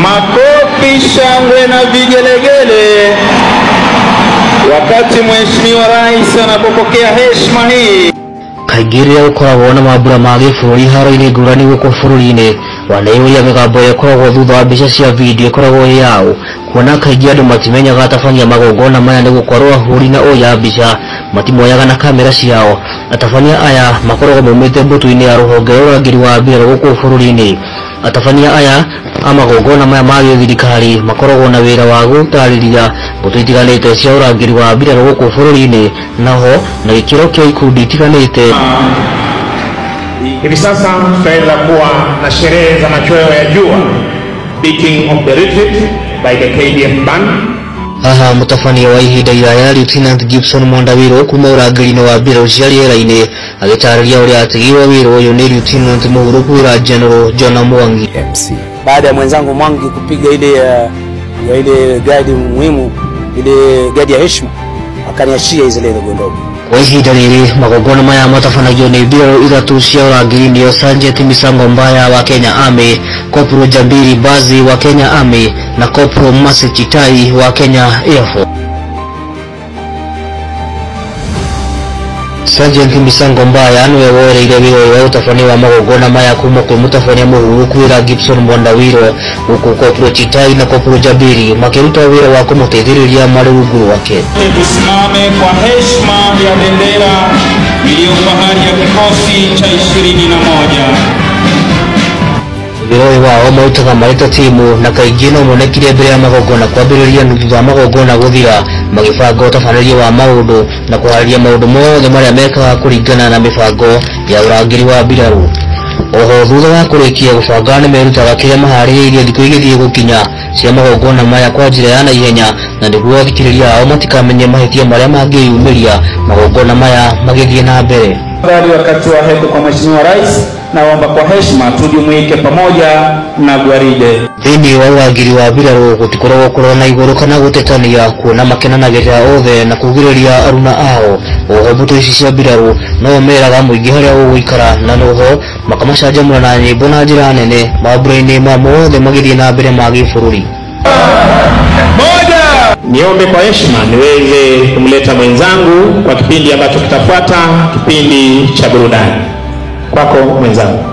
Makofi, shangwe na vigelegele wakati Mheshimiwa Rais anapopokea heshima hii. Kaigiria ukoragwo na mambura ma gĩbũrũri haro-inĩ ngũrani gũkũ bũrũri-inĩ. Wanaiũria mĩgambo ĩkoragwo thutha wa mbica cia video ĩkoragwo ĩ yao, kuona kaingĩ andũ matimenyaga atabania magongona maya nĩ gũkorwo ahũri na oya mbica matimoyaga na kamera ciao. Atabania aya makoragwo maumĩte mbũtũ-inĩ ya rũhonge rwa ũrangĩri wa mbirarũ gũkũ bũrũri-inĩ. Atabania aya amagongona maya ma gĩthirikari makoragwo na wĩra wa gũtarĩria mbũtũ itiganĩte cia ũrangĩri wa mbirarũ gũkũ bũrũri-inĩ, naho na gĩkĩro kĩa ikundi itiganĩte. Hivi sasa tutaenda kuwa na sherehe za machweo ya jua, beating of the retreat by the KDF band. Haha mũtabania wa ihinda iraya Lieutenant Gibson Mwandawiro kuma ũrangĩri-inĩ wa mbirarũ cia rĩera-inĩ agĩtarĩria ũrĩa atigirwo wĩra ũyũ nĩ Lieutenant Mũhurũku General John Mwangi. Baada ya mwenzangu Mwangi kupiga ile guide muhimu, ile guide ya heshima, akaniachia hizo leo ndogo. Kwa ihinda rĩrĩ magongona maya matabanagio nĩ mbirarũ ithatũ cia ũrangĩri nĩo Sergeant Misango Mbaya wa Kenya Army, Corporal Jambiri Bazi wa Kenya Army na Corporal Masi Chitai wa Kenya Air Force. Sergeant Misango Mbaya niwe woereire wĩra wa ũtabania wa magongona maya kuma kwĩ mũtabania Mũhurũku Gibson Mwandawiro, gũkũ Corporal Chitai na Corporal Jambiri makĩruta wĩra wa kũmũteithĩrĩria marĩ rungu rwake. Tusimame kwa heshima ya bendera iliyo fahari ya kikosi cha 21. Wĩra wao marutaga marĩ ta timu na kaingĩ no monekire mbere ya magongona kwambĩrĩria thutha wa magongona gũthira, magĩbanga ũtabanĩria wa maũndũ na kũharĩria maũndũ mothe marĩa mekaga kũringana na mĩbango ya ũrangĩri wa mbirarũ. Oho thutha wa kũrĩkia gũbanga nĩ merutaga kĩrĩa maharĩrĩirie thikũ igĩthiĩ gũkinya cia magongona maya kwa njĩra ya naihenya, na nĩguo athikĩrĩria ao matikamenye mahĩtia marĩa mangĩyumĩria magongona maya magĩthiĩ na mbere. Wakati wa heko kwa Mheshimiwa Rais, naomba kwa heshima tujumuike pamoja na gwaride. Thĩinĩ wa ũrangĩri wa mbirarũ gũtikoragwo kũrora na igũrũ kana gũtetania, kuona makenanagĩrĩra othe na kũgirĩrĩria aruna ao. Oho mbũtũ ici cia mbirarũ no meraga mũingĩ harĩa ũgũikara, na noho makamacanjamũra na nyĩmbo na njĩra nene mambura-inĩ ma mothe magĩthiĩ na mbere ma gĩbũrũri. Niombe kwa heshima niweze kumleta mwenzangu kwa kipindi ambacho kitafuata, kipindi cha burudani. Kwako mwenzangu.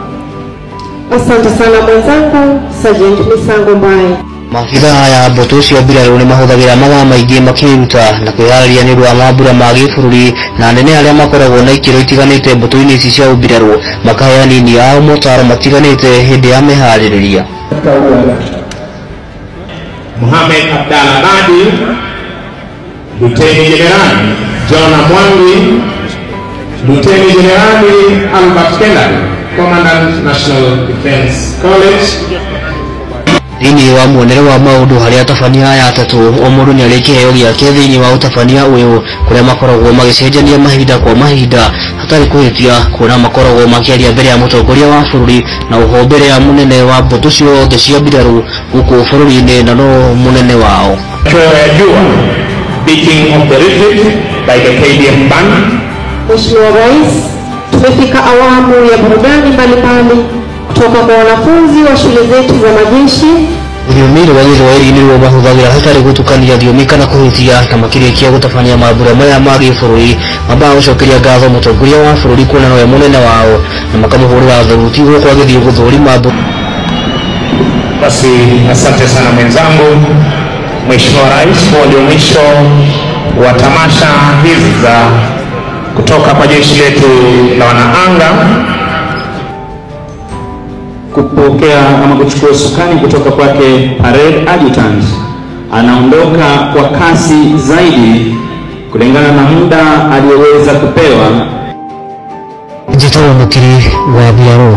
Asante sana mwenzangu Sergeant Misango Mbaya. Maabitha aya mbũtũ cia mbirarũ nĩ mahũthagĩra mathaa maingĩ makĩruta na kwĩharĩria nĩ ũndũ wa mambura ma gĩbũrũri, na anene arĩa makoragwo na ikĩro itiganĩte mbũtũ-inĩ ici cia mbirarũ makahe anini ao motaro matiganĩte hĩndĩ ya meharĩrĩria. Mohamed Abdalla Badi, Lieutenant General John Mwangi, Lieutenant General Albert Kendall, Commandant National Defense College. Thĩinĩ wa muonere wa maũndũ harĩa atabania aya atatũ o mũndũ nĩ arĩ kĩheo gĩake thĩinĩ wa ũtabania ũyũ, kũrĩa makoragwo magĩcenjania mahinda kwa mahinda hatarĩ kũhĩtia, kuona makoragwo makĩaria mbere ya mũtongoria wa bũrũri na oho mbere ya mũnene wa mbũtũ ciothe cia mbirarũ gũkũ bũrũri-inĩ na no mũnene wao. Machweo ya jua, beating of the retreat by the KDF band. Mheshimiwa Rais, tumefika awamu ya burudani mbalimbali kutoka kwa wanafunzi wa shule zetu za majeshi. Rũthiomi rwa Gĩthwaĩri nĩruo mahũthagĩra hatarĩ gũtukania thiomi kana kũhutia, na makĩrĩkia gũtabania mambura maya ma gĩbũrũri mambaga gũcokeria ngatho mũtongoria wa bũrũri kuona nowe mũnene wao, na makamũhũrĩra thuruti gũkũ agĩthiĩ gũthũrima mbũtũ. Basi asante sana mwenzangu. Mheshimiwa Rais, huo ndio mwisho wa tamasha hizi za kutoka kwa jeshi letu la wanaanga. Kupokea ama kuchukua usukani kutoka kwake Parade Adjutant, anaondoka kwa kasi zaidi kulingana na muda aliyoweza kupewa. Njĩtagwo mũkiri wa mbirarũ.